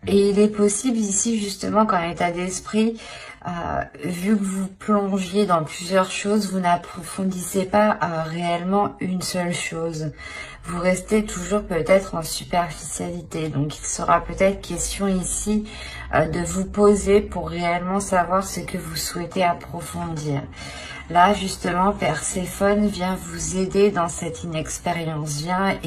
Et il est possible ici, justement, qu'en état d'esprit, vu que vous plongiez dans plusieurs choses, vous n'approfondissez pas réellement une seule chose. Vous restez toujours peut-être en superficialité. Donc, il sera peut-être question ici de vous poser pour réellement savoir ce que vous souhaitez approfondir. Là, justement, Perséphone vient vous aider dans cette inexpérience, vient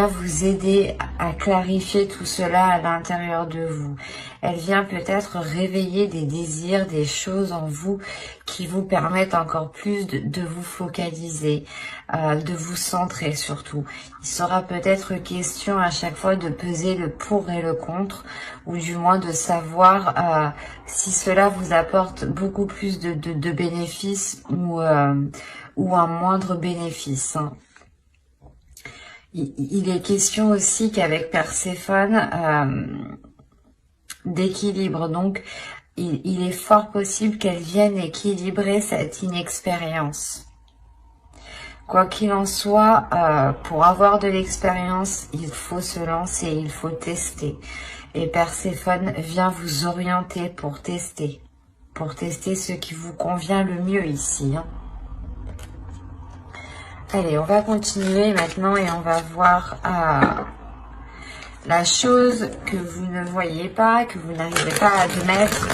vous aider à clarifier tout cela à l'intérieur de vous. Elle vient peut-être réveiller des désirs, des choses en vous qui vous permettent encore plus de vous focaliser, de vous centrer surtout. Il sera peut-être question à chaque fois de peser le pour et le contre, ou du moins de savoir si cela vous apporte beaucoup plus de bénéfices ou un moindre bénéfice. Il est question aussi qu'avec Perséphone, d'équilibre. Donc, il est fort possible qu'elle vienne équilibrer cette inexpérience. Quoi qu'il en soit, pour avoir de l'expérience, il faut se lancer, il faut tester. Et Perséphone vient vous orienter pour tester ce qui vous convient le mieux ici. Allez, on va continuer maintenant et on va voir la chose que vous ne voyez pas, que vous n'arrivez pas à admettre,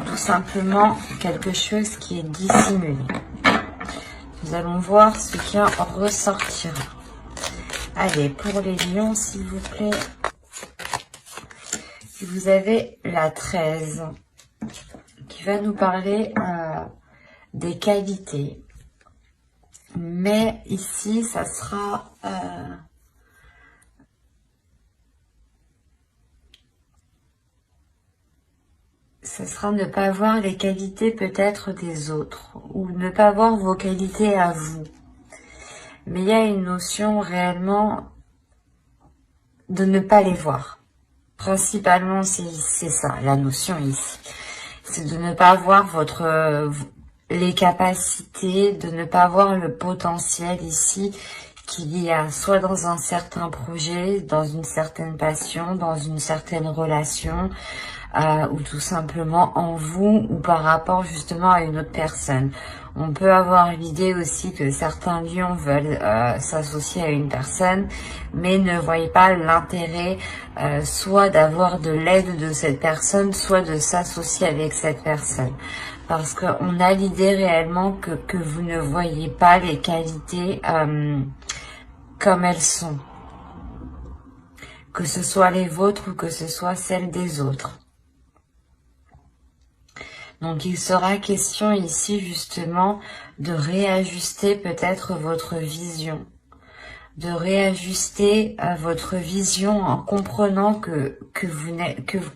tout simplement quelque chose qui est dissimulé. Nous allons voir ce qui en ressortira. Allez, pour les lions, s'il vous plaît, vous avez la 13 qui va nous parler des qualités. Mais ici, ça sera ne pas voir les qualités peut-être des autres, ou ne pas voir vos qualités à vous. Mais il y a une notion réellement de ne pas les voir. Principalement, c'est ça, la notion ici. C'est de ne pas voir les capacités, de ne pas voir le potentiel ici qu'il y a, soit dans un certain projet, dans une certaine passion, dans une certaine relation, ou tout simplement en vous ou par rapport justement à une autre personne. On peut avoir l'idée aussi que certains lions veulent s'associer à une personne, mais ne voient pas l'intérêt soit d'avoir de l'aide de cette personne, soit de s'associer avec cette personne. Parce qu'on a l'idée réellement que vous ne voyez pas les qualités comme elles sont. Que ce soit les vôtres ou que ce soit celles des autres. Donc, il sera question ici, justement, de réajuster peut-être votre vision. De réajuster votre vision en comprenant que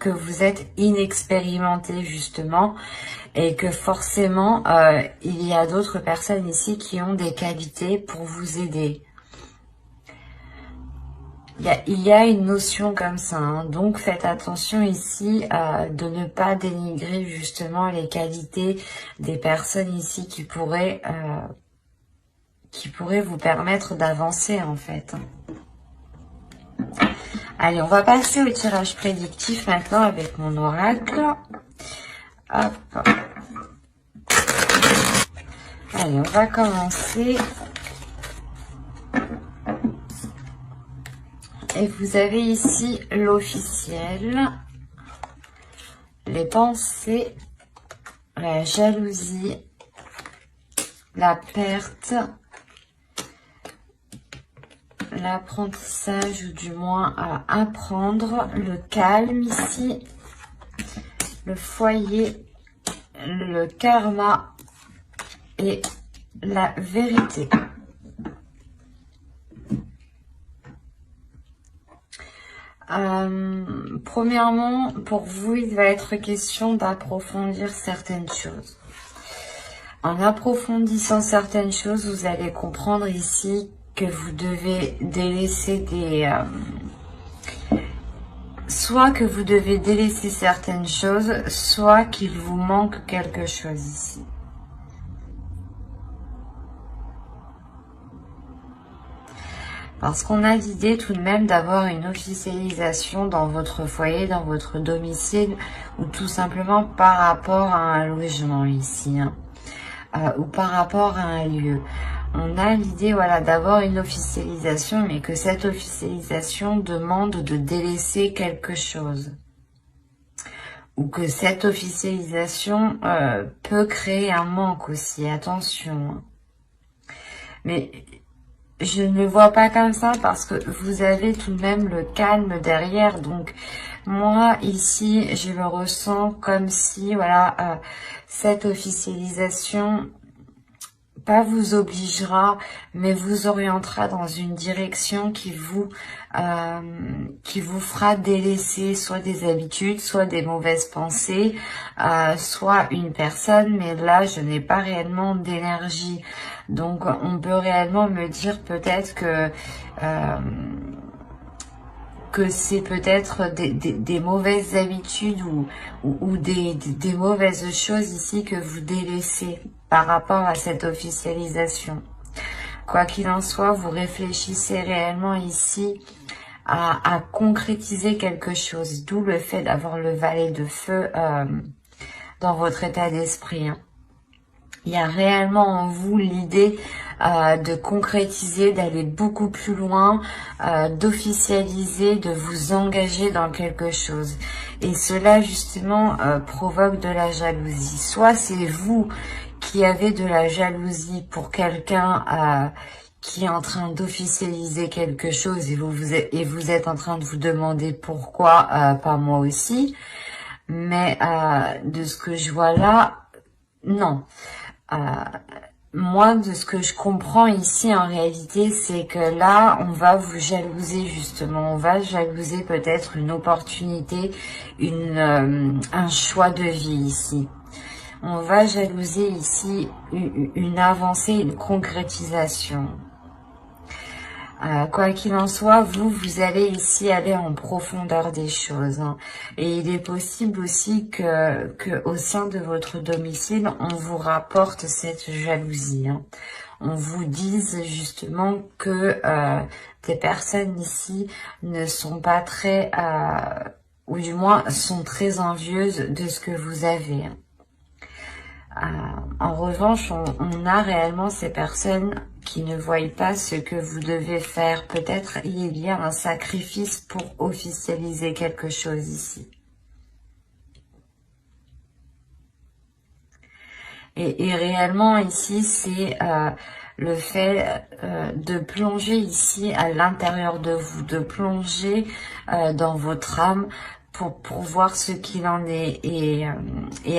vous êtes inexpérimenté, justement, et que forcément, il y a d'autres personnes ici qui ont des qualités pour vous aider. Il y a une notion comme ça, hein. Donc faites attention ici de ne pas dénigrer justement les qualités des personnes ici qui pourraient vous permettre d'avancer en fait. Allez, on va passer au tirage prédictif maintenant avec mon oracle. Hop. Allez, on va commencer. Et vous avez ici l'officiel, les pensées, la jalousie, la perte, l'apprentissage ou du moins à apprendre, le calme ici, le foyer, le karma et la vérité. Premièrement, pour vous, il va être question d'approfondir certaines choses. En approfondissant certaines choses, vous allez comprendre ici que vous devez délaisser soit que vous devez délaisser certaines choses, soit qu'il vous manque quelque chose ici. Parce qu'on a l'idée tout de même d'avoir une officialisation dans votre foyer, dans votre domicile, ou tout simplement par rapport à un logement ici, hein, ou par rapport à un lieu. On a l'idée, voilà, d'avoir une officialisation, mais que cette officialisation demande de délaisser quelque chose. Ou que cette officialisation peut créer un manque aussi, attention. Mais je ne le vois pas comme ça parce que vous avez tout de même le calme derrière. Donc moi ici, je le ressens comme si, voilà, cette officialisation pas vous obligera, mais vous orientera dans une direction qui vous fera délaisser soit des habitudes, soit des mauvaises pensées, soit une personne, mais là je n'ai pas réellement d'énergie. Donc on peut réellement me dire peut-être que c'est peut-être des mauvaises habitudes ou des mauvaises choses ici que vous délaissez par rapport à cette officialisation. Quoi qu'il en soit, vous réfléchissez réellement ici à concrétiser quelque chose, d'où le fait d'avoir le valet de feu dans votre état d'esprit, hein. Il y a réellement en vous l'idée de concrétiser, d'aller beaucoup plus loin, d'officialiser, de vous engager dans quelque chose. Et cela justement provoque de la jalousie. Soit c'est vous qui avez de la jalousie pour quelqu'un qui est en train d'officialiser quelque chose et vous êtes en train de vous demander pourquoi pas moi aussi. Mais de ce que je vois là, non. Moi, de ce que je comprends ici, en réalité, c'est que là, on va vous jalouser, justement. On va jalouser peut-être une opportunité, un choix de vie ici. On va jalouser ici une avancée, une concrétisation. Quoi qu'il en soit, vous allez ici aller en profondeur des choses, hein. Et il est possible aussi que au sein de votre domicile, on vous rapporte cette jalousie, hein. On vous dise justement que des personnes ici ne sont pas très, ou du moins sont très envieuses de ce que vous avez, hein. En revanche, on a réellement ces personnes qui ne voient pas ce que vous devez faire. Peut-être il y a un sacrifice pour officialiser quelque chose ici. Et réellement ici, c'est le fait de plonger ici à l'intérieur de vous, de plonger dans votre âme, pour voir ce qu'il en est. Et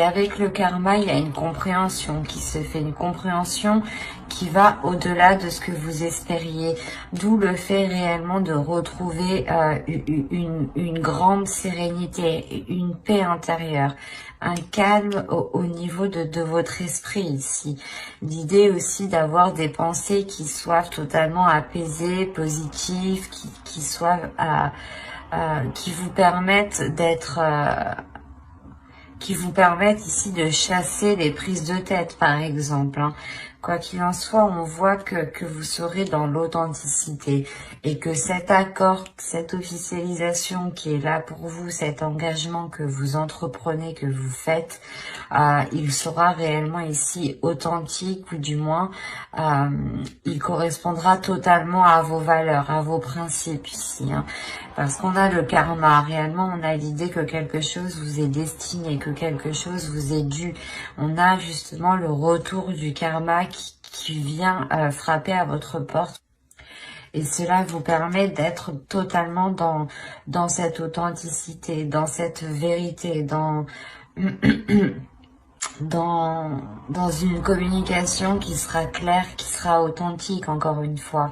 avec le karma, il y a une compréhension qui se fait, une compréhension qui va au-delà de ce que vous espériez. D'où le fait réellement de retrouver une grande sérénité, une paix intérieure, un calme au niveau de votre esprit ici. L'idée aussi d'avoir des pensées qui soient totalement apaisées, positives, qui soient... qui vous permettent ici de chasser les prises de tête, par exemple, hein. Quoi qu'il en soit, on voit que vous serez dans l'authenticité et que cet accord, cette officialisation qui est là pour vous, cet engagement que vous entreprenez, que vous faites, il sera réellement ici authentique, ou du moins, il correspondra totalement à vos valeurs, à vos principes ici, hein. Parce qu'on a le karma, réellement on a l'idée que quelque chose vous est destiné, que quelque chose vous est dû. On a justement le retour du karma qui vient frapper à votre porte. Et cela vous permet d'être totalement dans cette authenticité, dans cette vérité, dans une communication qui sera claire, qui sera authentique, encore une fois.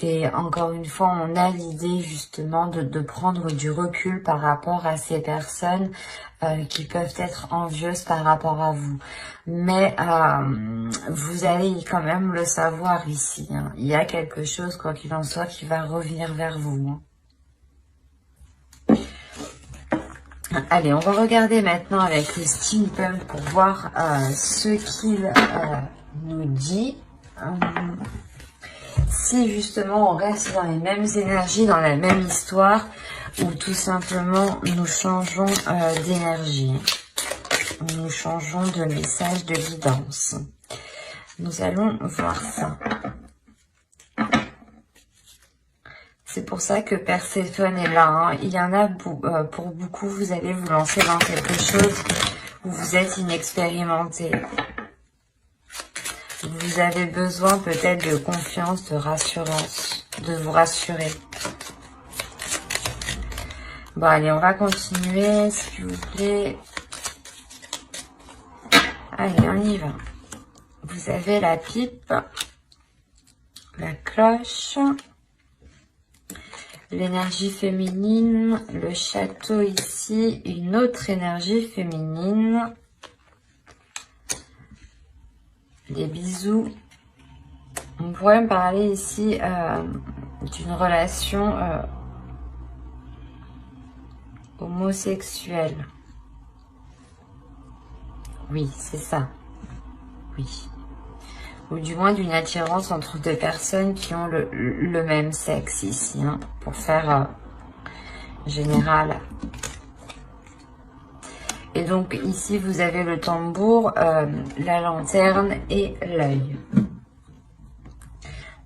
Et encore une fois, on a l'idée justement de prendre du recul par rapport à ces personnes qui peuvent être envieuses par rapport à vous. Mais vous allez quand même le savoir ici, hein. Il y a quelque chose, quoi qu'il en soit, qui va revenir vers vous, hein. Allez, on va regarder maintenant avec le steampunk pour voir ce qu'il nous dit. si justement on reste dans les mêmes énergies, dans la même histoire, ou tout simplement nous changeons d'énergie. Nous changeons de message de guidance. Nous allons voir ça. C'est pour ça que Perséphone est là. Hein. Il y en a pour beaucoup, vous allez vous lancer dans quelque chose où vous êtes inexpérimenté. Vous avez besoin peut-être de confiance, de rassurance, de vous rassurer. Bon, allez, on va continuer, s'il vous plaît. Allez, on y va. Vous avez la pipe, la cloche, l'énergie féminine, le château ici, une autre énergie féminine, les bisous. On pourrait me parler ici d'une relation homosexuelle. Oui, c'est ça. Oui. Ou du moins d'une attirance entre deux personnes qui ont le même sexe ici, hein, pour faire général. Et donc ici, vous avez le tambour, la lanterne et l'œil.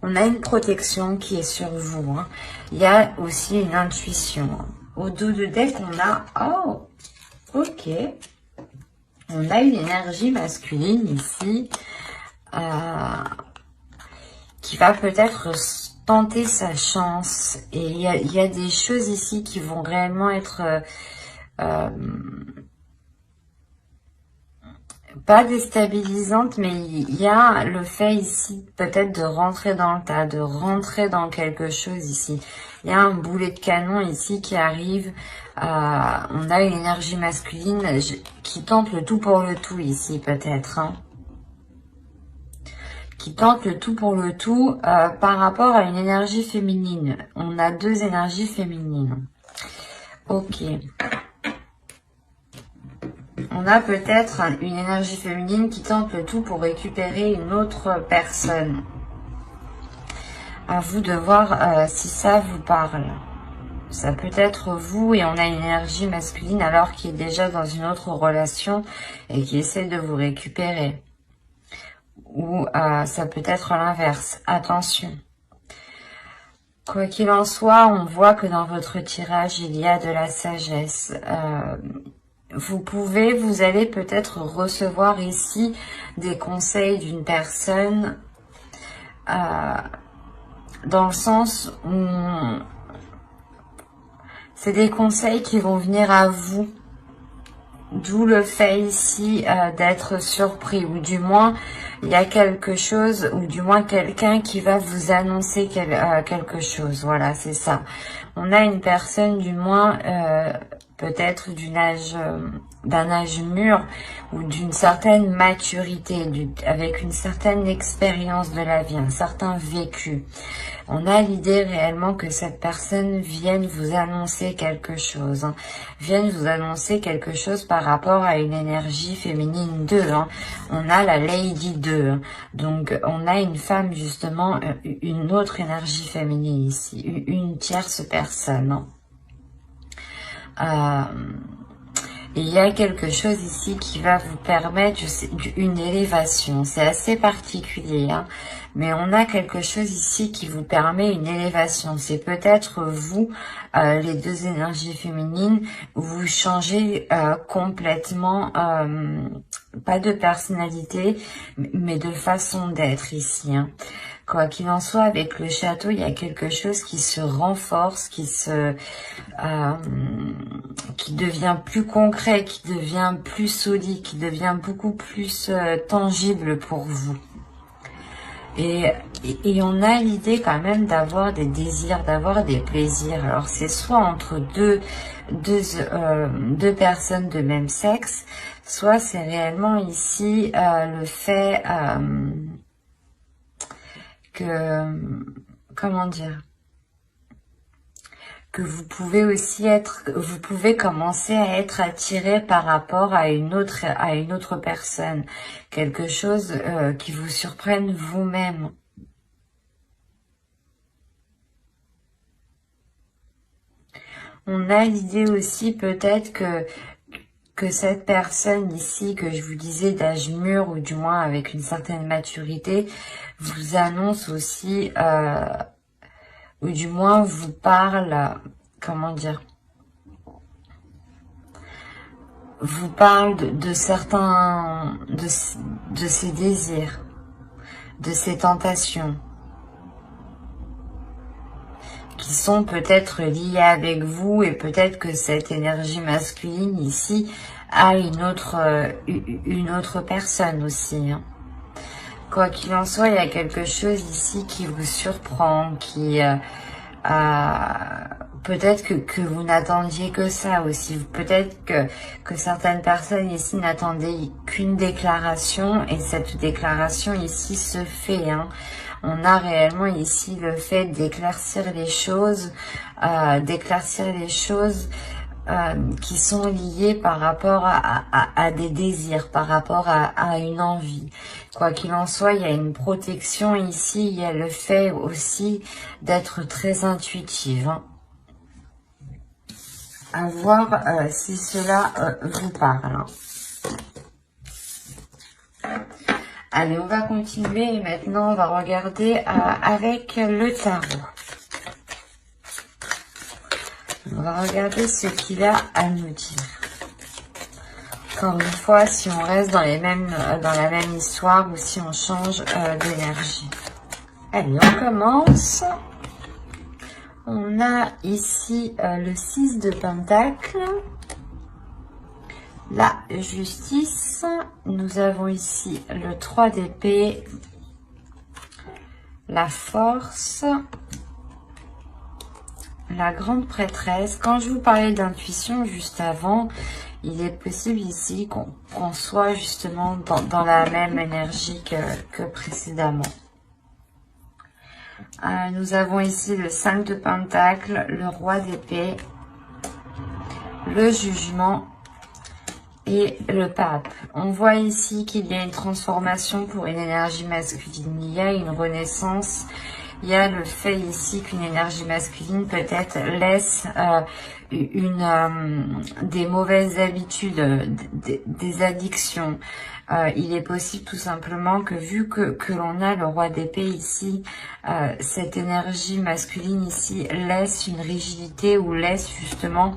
On a une protection qui est sur vous. Hein. Il y a aussi une intuition. Hein. Au dos de deck, on a... Oh, ok. On a une énergie masculine ici qui va peut-être tenter sa chance. Et il y a des choses ici qui vont réellement être pas déstabilisantes, mais il y a le fait ici peut-être de rentrer dans le tas, de rentrer dans quelque chose ici. Il y a un boulet de canon ici qui arrive. On a une énergie masculine qui tente le tout pour le tout ici peut-être. Hein. Qui tente le tout pour le tout par rapport à une énergie féminine. On a deux énergies féminines. Ok. On a peut-être une énergie féminine qui tente le tout pour récupérer une autre personne. À vous de voir si ça vous parle. Ça peut être vous et on a une énergie masculine alors qui est déjà dans une autre relation et qui essaie de vous récupérer. Ou ça peut être l'inverse. Attention. Quoi qu'il en soit, on voit que dans votre tirage, il y a de la sagesse. Vous allez peut-être recevoir ici des conseils d'une personne dans le sens où c'est des conseils qui vont venir à vous. D'où le fait ici d'être surpris, ou du moins il y a quelque chose, ou du moins quelqu'un qui va vous annoncer quelque chose. Voilà, c'est ça. On a une personne du moins peut-être d'un âge mûr ou d'une certaine maturité, avec une certaine expérience de la vie, un certain vécu. On a l'idée réellement que cette personne vienne vous annoncer quelque chose, hein, vienne vous annoncer quelque chose par rapport à une énergie féminine 2. Hein. On a la Lady 2, hein. Donc on a une femme justement, une autre énergie féminine ici, une tierce personne. Hein. Il y a quelque chose ici qui va vous permettre une élévation. C'est assez particulier, hein, mais on a quelque chose ici qui vous permet une élévation. C'est peut-être vous, les deux énergies féminines, vous changez complètement, pas de personnalité, mais de façon d'être ici. Hein. Quoi qu'il en soit, avec le château, il y a quelque chose qui se renforce, qui devient plus concret, qui devient plus solide, qui devient beaucoup plus tangible pour vous. Et on a l'idée quand même d'avoir des désirs, d'avoir des plaisirs. Alors c'est soit entre deux personnes de même sexe, soit c'est réellement ici le fait comment dire, que vous pouvez commencer à être attiré par rapport à une autre personne, quelque chose qui vous surprenne vous-même. On a l'idée aussi peut-être que cette personne ici, que je vous disais d'âge mûr, ou du moins avec une certaine maturité, vous annonce aussi, ou du moins vous parle, comment dire, vous parle de certains, de ses désirs, de ses tentations, qui sont peut-être liés avec vous, et peut-être que cette énergie masculine ici a une autre personne aussi, hein. Quoi qu'il en soit, il y a quelque chose ici qui vous surprend, qui peut-être que vous n'attendiez que ça aussi. Peut-être que certaines personnes ici n'attendaient qu'une déclaration, et cette déclaration ici se fait, hein. On a réellement ici le fait d'éclaircir les choses, qui sont liées par rapport à des désirs, par rapport à une envie. Quoi qu'il en soit, il y a une protection ici, il y a le fait aussi d'être très intuitive, hein. À voir si cela vous parle. Allez, on va continuer et maintenant on va regarder avec le tarot. On va regarder ce qu'il a à nous dire. Encore une fois, si on reste dans la même histoire ou si on change d'énergie. Allez, on commence. On a ici le 6 de Pentacle, la justice. Nous avons ici le 3 d'épée, la force, la grande prêtresse. Quand je vous parlais d'intuition juste avant, il est possible ici qu'on soit justement dans la même énergie que précédemment. Nous avons ici le 5 de Pentacle, le roi d'épée, le jugement et le pape. On voit ici qu'il y a une transformation pour une énergie masculine. Il y a une renaissance. Il y a le fait ici qu'une énergie masculine peut-être laisse des mauvaises habitudes, des addictions. Il est possible tout simplement que vu que l'on a le roi d'épée ici, cette énergie masculine ici laisse une rigidité ou laisse justement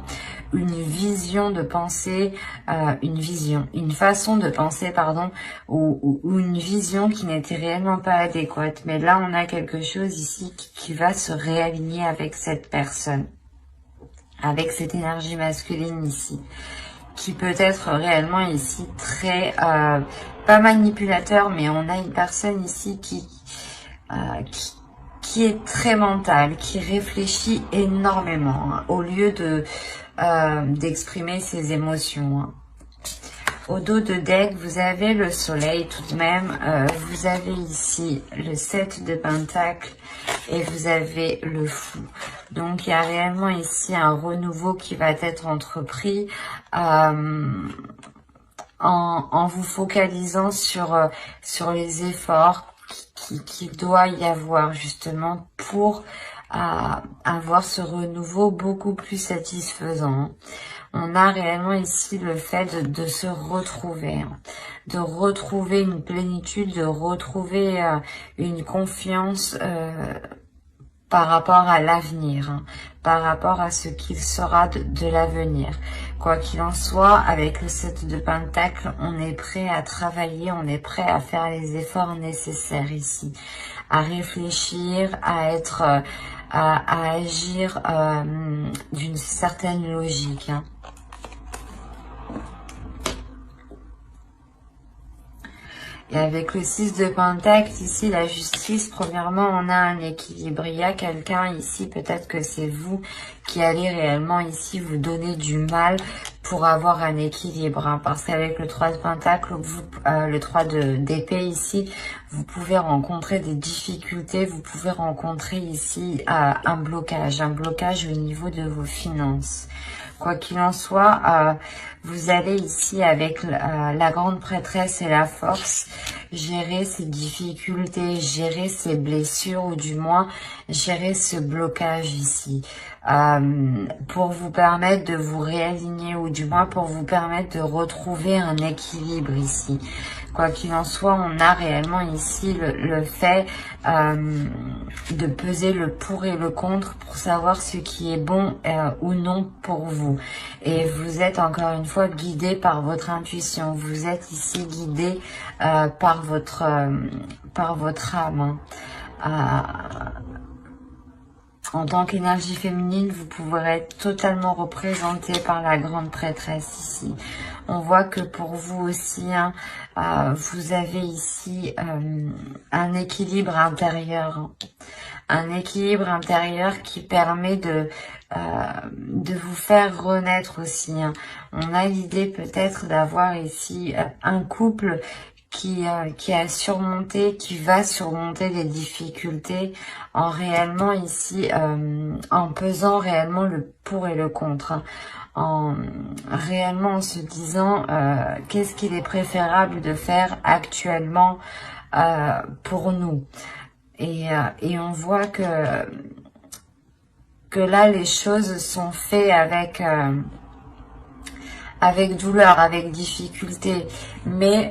une vision de pensée, une façon de penser, pardon, ou une vision qui n'était réellement pas adéquate. Mais là, on a quelque chose ici qui va se réaligner avec cette personne, avec cette énergie masculine ici, qui peut être réellement ici très, pas manipulateur, mais on a une personne ici qui est très mentale, qui réfléchit énormément, hein, au lieu d'exprimer ses émotions, hein. Au dos de deck, vous avez le soleil tout de même, vous avez ici le 7 de Pentacle et vous avez le fou. Donc il y a réellement ici un renouveau qui va être entrepris en vous focalisant sur les efforts qu'il doit y avoir justement pour avoir ce renouveau beaucoup plus satisfaisant. On a réellement ici le fait de se retrouver, de retrouver une plénitude, de retrouver une confiance par rapport à l'avenir, par rapport à ce qu'il sera de l'avenir. Quoi qu'il en soit, avec le 7 de Pentacle, on est prêt à travailler, on est prêt à faire les efforts nécessaires ici, à réfléchir, à agir d'une certaine logique, hein. Et avec le 6 de Pentacle, ici, la justice, premièrement, on a un équilibre. Il y a quelqu'un ici, peut-être que c'est vous qui allez réellement ici vous donner du mal pour avoir un équilibre, hein, parce qu'avec le 3 de Pentacle, le 3 d'épée ici, vous pouvez rencontrer des difficultés, vous pouvez rencontrer ici un blocage au niveau de vos finances. Quoi qu'il en soit, vous allez ici avec la grande prêtresse et la force gérer ces difficultés, gérer ces blessures ou du moins gérer ce blocage ici. pour vous permettre de vous réaligner, ou du moins pour vous permettre de retrouver un équilibre ici. Quoi qu'il en soit, on a réellement ici le fait de peser le pour et le contre pour savoir ce qui est bon ou non pour vous. Et vous êtes encore une fois guidé par votre intuition. Vous êtes ici guidé par votre âme. En tant qu'énergie féminine, vous pourrez être totalement représenté par la grande prêtresse ici. On voit que pour vous aussi, hein, vous avez ici un équilibre intérieur. Hein. Un équilibre intérieur qui permet de vous faire renaître aussi. Hein. On a l'idée peut-être d'avoir ici un couple qui a surmonté, qui va surmonter les difficultés en réellement ici, en pesant réellement le pour et le contre, hein, en réellement en se disant qu'est-ce qu'il est préférable de faire actuellement pour nous. Et on voit que là les choses sont faites avec douleur, avec difficulté, mais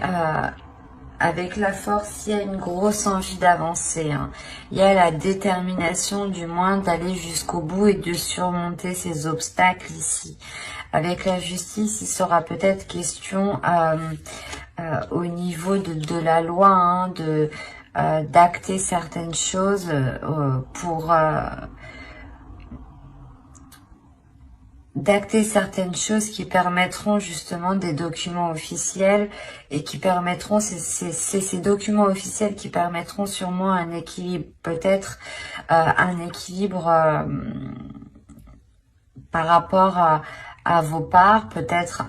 avec la force, il y a une grosse envie d'avancer. Hein. Il y a la détermination, du moins, d'aller jusqu'au bout et de surmonter ces obstacles ici. Avec la justice, il sera peut-être question au niveau de la loi, hein, d'acter certaines choses d'acter certaines choses qui permettront justement des documents officiels et qui permettront, c'est ces documents officiels qui permettront sûrement un équilibre, peut-être un équilibre par rapport à vos parts, peut-être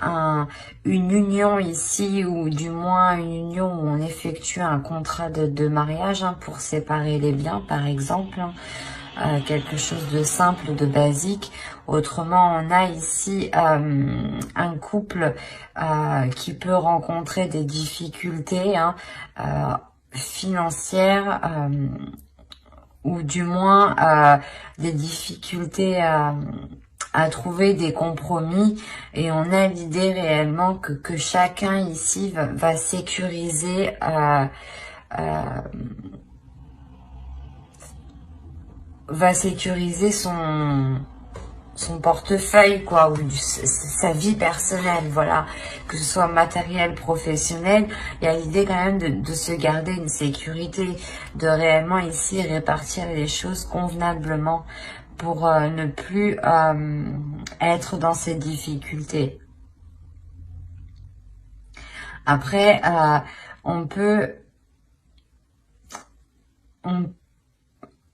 une union ici, ou du moins une union où on effectue un contrat de mariage, hein, pour séparer les biens par exemple, hein. Quelque chose de simple, de basique. Autrement, on a ici un couple qui peut rencontrer des difficultés, hein, financières, ou du moins des difficultés à trouver des compromis. Et on a l'idée réellement que chacun ici va sécuriser son portefeuille, quoi, ou sa vie personnelle, voilà, que ce soit matériel, professionnel. Il y a l'idée quand même de se garder une sécurité, de réellement ici répartir les choses convenablement pour ne plus être dans ces difficultés. Après, on peut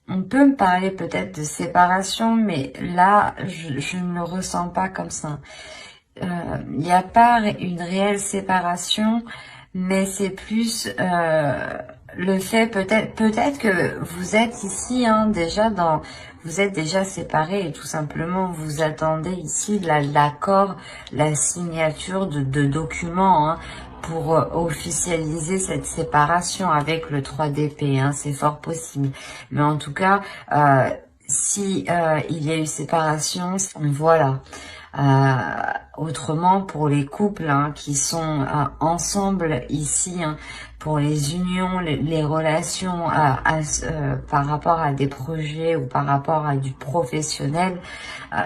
me parler peut-être de séparation, mais là, je ne le ressens pas comme ça. Il n'y a pas une réelle séparation, mais c'est plus le fait, peut-être que vous êtes ici, hein, vous êtes déjà séparés et tout simplement vous attendez ici l'accord, la signature de documents, hein, pour officialiser cette séparation avec le 3 d'épée, hein, c'est fort possible. Mais en tout cas, si il y a eu séparation, voilà. Autrement, pour les couples, hein, qui sont ensemble ici, hein, pour les unions, les relations par rapport à des projets ou par rapport à du professionnel,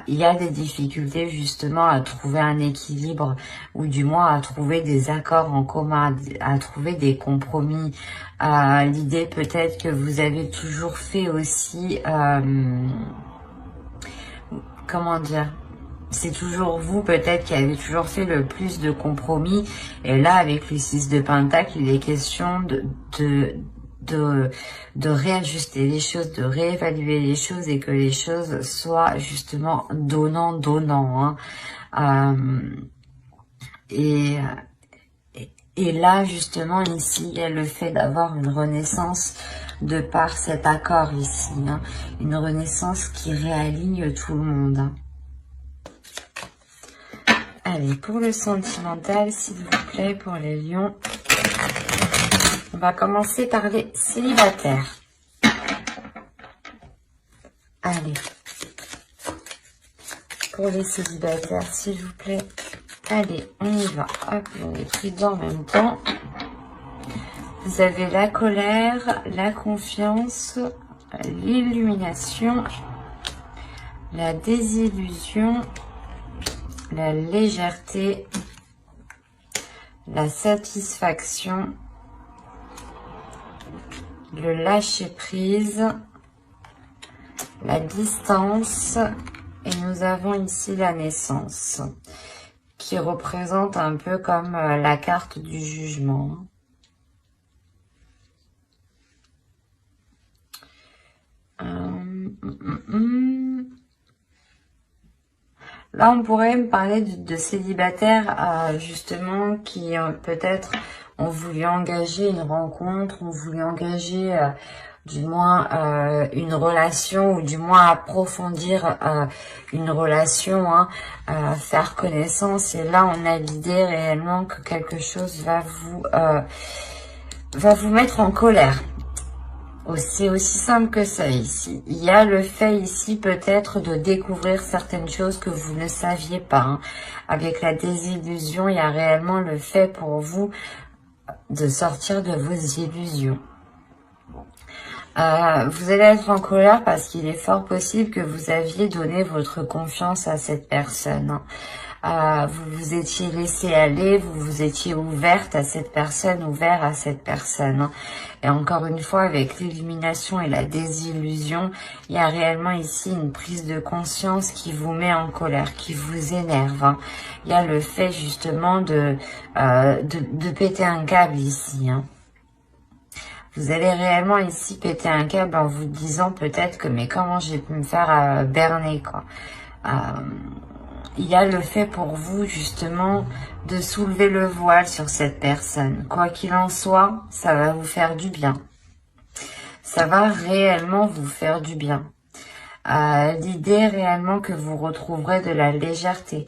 il y a des difficultés justement à trouver un équilibre, ou du moins à trouver des accords en commun, à trouver des compromis. L'idée peut-être que vous avez toujours fait aussi, comment dire, c'est toujours vous peut-être qui avez toujours fait le plus de compromis. Et là, avec le 6 de Pentacle, il est question de réajuster les choses, de réévaluer les choses, et que les choses soient justement donnant. Hein. Et là, justement, ici, il y a le fait d'avoir une renaissance de par cet accord ici. Hein. Une renaissance qui réaligne tout le monde. Hein. Allez, pour le sentimental, s'il vous plaît, pour les lions, on va commencer par les célibataires. Allez. pour les célibataires, s'il vous plaît. Allez, on y va. Hop, on est pris dans en même temps. Vous avez la colère, la confiance, l'illumination, la désillusion, la légèreté, la satisfaction, le lâcher-prise, la distance, et nous avons ici la naissance, qui représente un peu comme la carte du jugement. Là, on pourrait me parler de célibataires, justement, qui peut-être ont voulu engager une rencontre, ont voulu engager du moins une relation, ou du moins approfondir une relation, hein, faire connaissance. Et là, on a l'idée réellement que quelque chose va vous mettre en colère. C'est aussi simple que ça ici. Il y a le fait ici peut-être de découvrir certaines choses que vous ne saviez pas, hein. Avec la désillusion, il y a réellement le fait pour vous de sortir de vos illusions. Vous allez être en colère parce qu'il est fort possible que vous aviez donné votre confiance à cette personne, hein. Vous vous étiez laissé aller, vous vous étiez ouverte à cette personne, ouvert à cette personne, hein. Et encore une fois, avec l'illumination et la désillusion, il y a réellement ici une prise de conscience qui vous met en colère, qui vous énerve, hein. Il y a le fait justement de péter un câble ici, hein. Vous allez réellement ici péter un câble en vous disant peut-être que mais comment j'ai pu me faire berner, quoi. Il y a le fait pour vous justement de soulever le voile sur cette personne. Quoi qu'il en soit, ça va vous faire du bien. Ça va réellement vous faire du bien. L'idée réellement que vous retrouverez de la légèreté.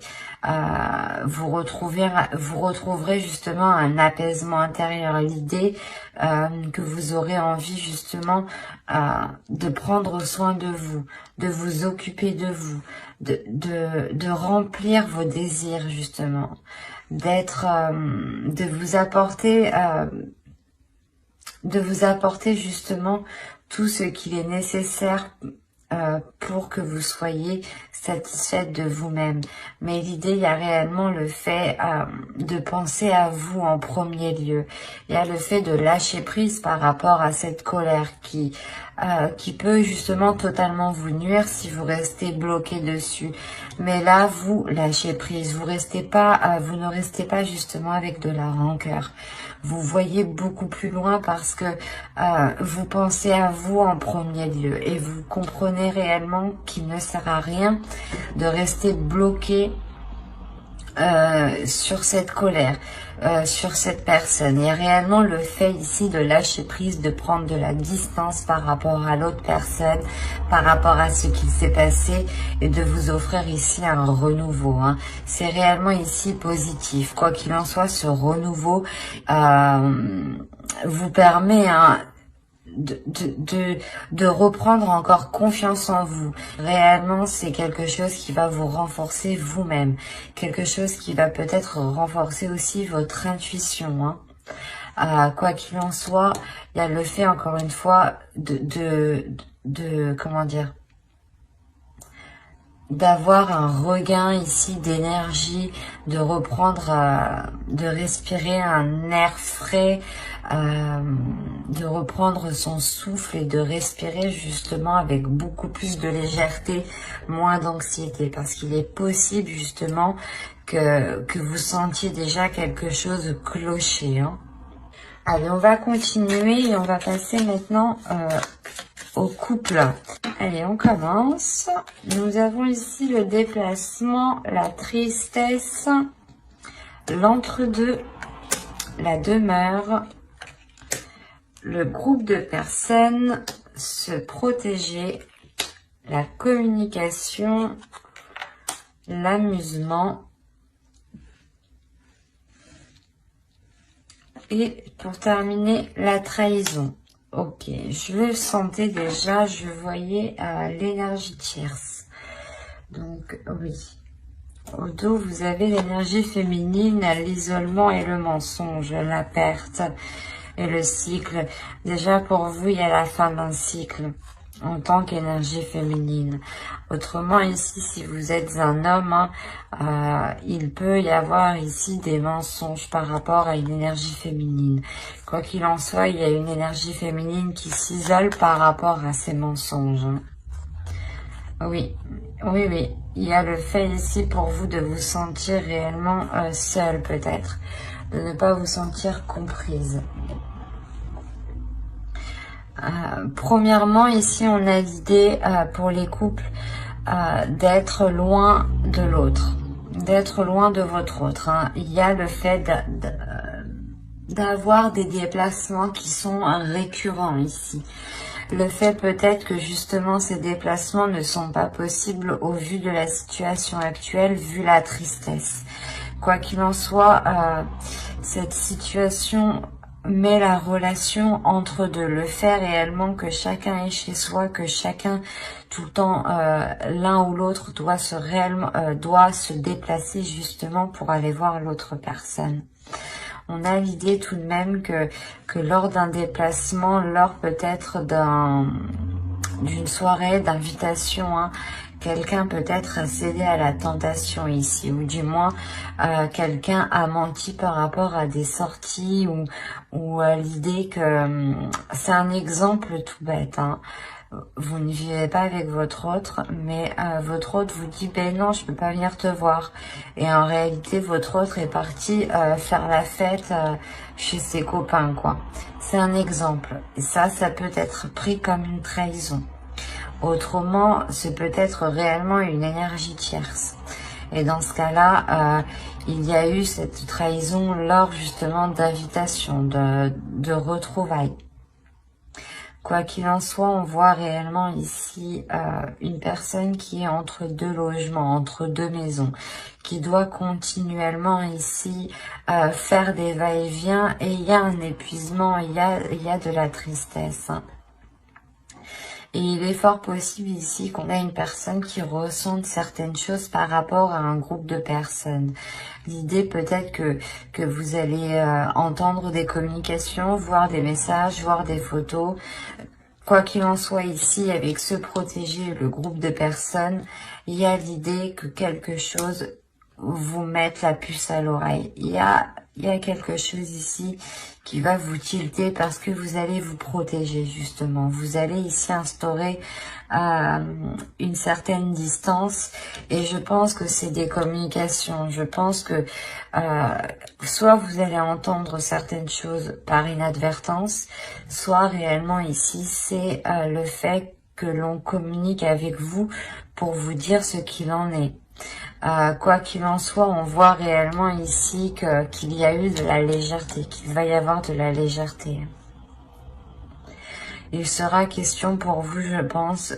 Vous retrouverez justement un apaisement intérieur. L'idée que vous aurez envie justement de prendre soin de vous occuper de vous, de remplir vos désirs justement, de vous apporter justement tout ce qu'il est nécessaire pour que vous soyez satisfaite de vous-même. Mais l'idée, il y a réellement le fait de penser à vous en premier lieu. Il y a le fait de lâcher prise par rapport à cette colère qui peut justement totalement vous nuire si vous restez bloqué dessus. Mais là, vous lâchez prise. Vous ne restez pas justement avec de la rancœur. Vous voyez beaucoup plus loin parce que vous pensez à vous en premier lieu et vous comprenez réellement qu'il ne sert à rien de rester bloqué sur cette colère, sur cette personne. Il y a réellement le fait ici de lâcher prise, de prendre de la distance par rapport à l'autre personne, par rapport à ce qu'il s'est passé et de vous offrir ici un renouveau, hein. C'est réellement ici positif. Quoi qu'il en soit, ce renouveau vous permet, hein, de reprendre encore confiance en vous. Réellement, c'est quelque chose qui va vous renforcer vous-même. Quelque chose qui va peut-être renforcer aussi votre intuition, hein. Quoi qu'il en soit, il y a le fait, encore une fois, comment dire, d'avoir un regain ici d'énergie, de reprendre, de respirer un air frais, de reprendre son souffle et de respirer justement avec beaucoup plus de légèreté, moins d'anxiété, parce qu'il est possible justement que vous sentiez déjà quelque chose clocher, hein. Allez, on va continuer et on va passer maintenant au couple. Allez, on commence. Nous avons ici le déplacement, la tristesse, l'entre-deux, la demeure, le groupe de personnes, se protéger, la communication, l'amusement. Et pour terminer, la trahison. Ok, je le sentais déjà, je voyais l'énergie tierce. Donc oui, Au dos, vous avez l'énergie féminine, l'isolement et le mensonge, la perte et le cycle. Déjà, pour vous, il y a la fin d'un cycle en tant qu'énergie féminine. Autrement, ici, si vous êtes un homme, il peut y avoir ici des mensonges par rapport à une énergie féminine. Quoi qu'il en soit, il y a une énergie féminine qui s'isole par rapport à ces mensonges. Oui, oui, oui. Il y a le fait ici pour vous de vous sentir réellement seule peut-être, de ne pas vous sentir comprise. Premièrement, ici, on a l'idée pour les couples d'être loin de l'autre, d'être loin de votre autre. Il y a le fait d'avoir des déplacements qui sont récurrents ici. Le fait peut-être que justement ces déplacements ne sont pas possibles au vu de la situation actuelle, vu la tristesse. Quoi qu'il en soit, cette situation met la relation entre deux. Le fait réellement que chacun est chez soi, que chacun tout le temps, l'un ou l'autre doit se déplacer justement pour aller voir l'autre personne. On a l'idée tout de même que lors d'un déplacement, lors peut-être d'une soirée, d'invitation, quelqu'un peut-être a cédé à la tentation ici, ou du moins quelqu'un a menti par rapport à des sorties ou à l'idée que c'est un exemple tout bête. Vous ne vivez pas avec votre autre, mais votre autre vous dit ben non, je peux pas venir te voir. Et en réalité, votre autre est parti faire la fête chez ses copains, quoi. C'est un exemple. Et ça peut être pris comme une trahison. Autrement, c'est peut-être réellement une énergie tierce. Et dans ce cas-là, il y a eu cette trahison lors justement d'invitation, de retrouvailles. Quoi qu'il en soit, on voit réellement ici une personne qui est entre deux logements, entre deux maisons, qui doit continuellement ici faire des va-et-vient, et il y a un épuisement, il y a de la tristesse. Et il est fort possible ici qu'on a une personne qui ressente certaines choses par rapport à un groupe de personnes. L'idée peut-être que vous allez entendre des communications, voir des messages, voir des photos. Quoi qu'il en soit ici, avec se protéger, le groupe de personnes, il y a l'idée que quelque chose vous mette la puce à l'oreille. Il y a quelque chose ici qui va vous tilter parce que vous allez vous protéger justement. Vous allez ici instaurer une certaine distance, et je pense que c'est des communications. Je pense que soit vous allez entendre certaines choses par inadvertance, soit réellement ici c'est le fait que l'on communique avec vous pour vous dire ce qu'il en est. Quoi qu'il en soit, on voit réellement ici qu'il y a eu de la légèreté, qu'il va y avoir de la légèreté. Il sera question pour vous, je pense,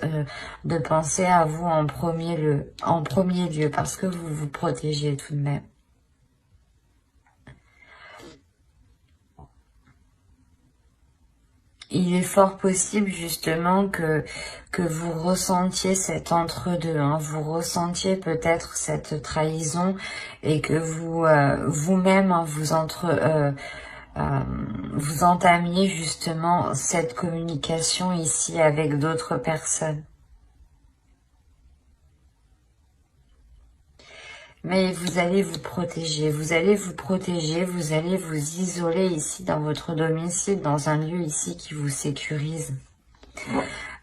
de penser à vous en premier lieu, parce que vous vous protégez tout de même. Il est fort possible justement que vous ressentiez cet entre-deux, vous ressentiez peut-être cette trahison, et que vous vous-même vous entamiez justement cette communication ici avec d'autres personnes. Mais vous allez vous protéger, vous allez vous isoler ici dans votre domicile, dans un lieu ici qui vous sécurise.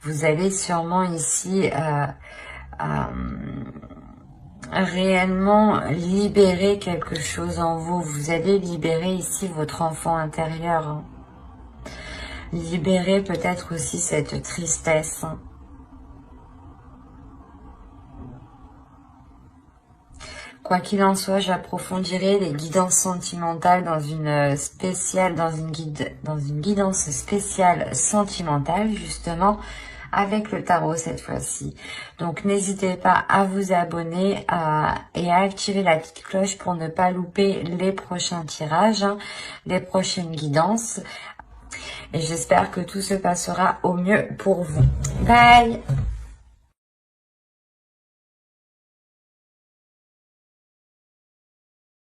Vous allez sûrement ici réellement libérer quelque chose en vous. Vous allez libérer ici votre enfant intérieur. Libérer peut-être aussi cette tristesse. Quoi qu'il en soit, j'approfondirai les guidances sentimentales dans une guidance spéciale sentimentale, justement, avec le tarot cette fois-ci. Donc n'hésitez pas à vous abonner et à activer la petite cloche pour ne pas louper les prochains tirages, les prochaines guidances. Et j'espère que tout se passera au mieux pour vous. Bye!